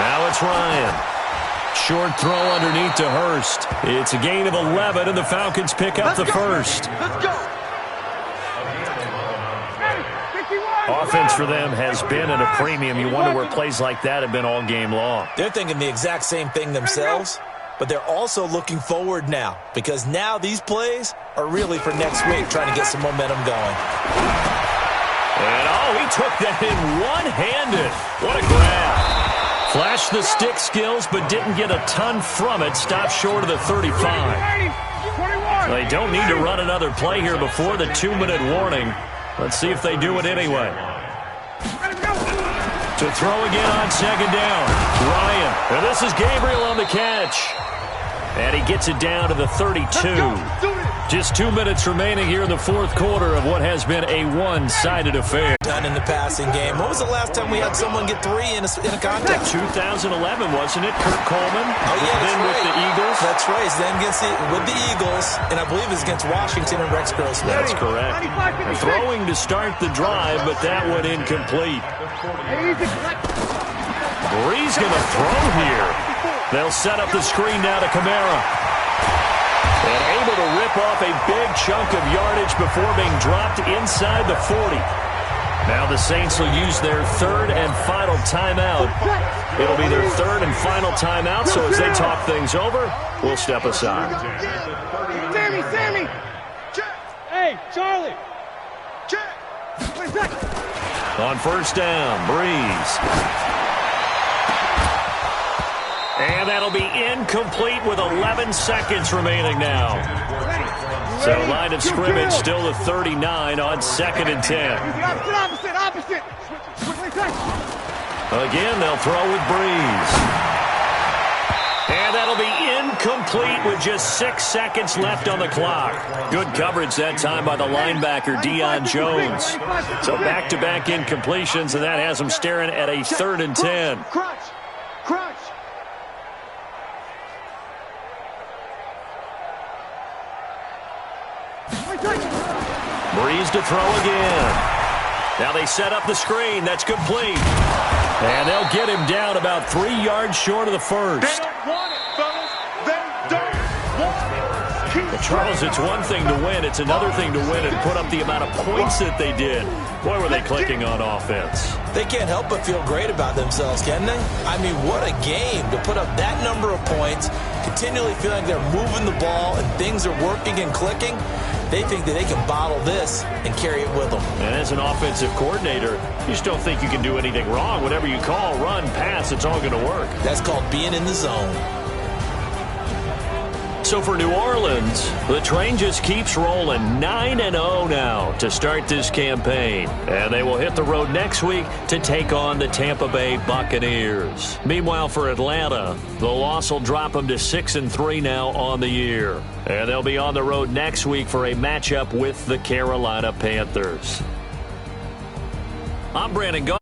Now it's Ryan. Short throw underneath to Hurst. It's a gain of 11, and the Falcons pick up the first. Let's go. Offense for them has been at a premium. You wonder where plays like that have been all game long. They're thinking the exact same thing themselves, but they're also looking forward now because now these plays are really for next week, trying to get some momentum going. And, he took that in one-handed. What a grab. Flashed the stick skills, but didn't get a ton from it. Stopped short of the 35. They don't need to run another play here before the 2-minute warning. Let's see if they do it anyway. To throw again on 2nd down. Ryan. And this is Gabriel on the catch. And he gets it down to the 32. Just 2 minutes remaining here in the 4th quarter of what has been a one-sided affair. Done in the passing game. When was the last time we had someone get 3 in a contest? 2011, wasn't it? Kurt Coleman. Oh, yeah, then right. with the Eagles. That's right. He's then with the Eagles, and I believe it's against Washington and Rex Grossman. That's correct. Throwing to start the drive, but that one incomplete. Brees going to throw here. They'll set up the screen now to Kamara. And able to rip off a big chunk of yardage before being dropped inside the 40. Now the Saints will use their 3rd and final timeout. It'll be their 3rd and final timeout, so as they talk things over, we'll step aside. Sammy! Hey, Charlie! Wait a second. On first down, Brees. And that'll be incomplete with 11 seconds remaining now. So line of scrimmage still the 39 on 2nd and 10. Opposite. Again, they'll throw with Brees. And that'll be incomplete with just 6 seconds left on the clock. Good coverage that time by the linebacker, Deion Jones. So back-to-back incompletions, and that has them staring at a 3rd and 10. Crunch. Brees to throw again. Now they set up the screen. That's complete. And they'll get him down about 3 yards short of the first. They don't want it, fellas. They don't want it. Well, Charles, it's one thing to win. It's another thing to win and put up the amount of points that they did. Boy, were they clicking on offense. They can't help but feel great about themselves, can they? I mean, what a game to put up that number of points, continually feeling they're moving the ball and things are working and clicking. They think that they can bottle this and carry it with them. And as an offensive coordinator, you just don't think you can do anything wrong. Whatever you call, run, pass, it's all going to work. That's called being in the zone. So for New Orleans, the train just keeps rolling 9-0 now to start this campaign. And they will hit the road next week to take on the Tampa Bay Buccaneers. Meanwhile, for Atlanta, the loss will drop them to 6-3 now on the year. And they'll be on the road next week for a matchup with the Carolina Panthers. I'm Brandon Gaudin.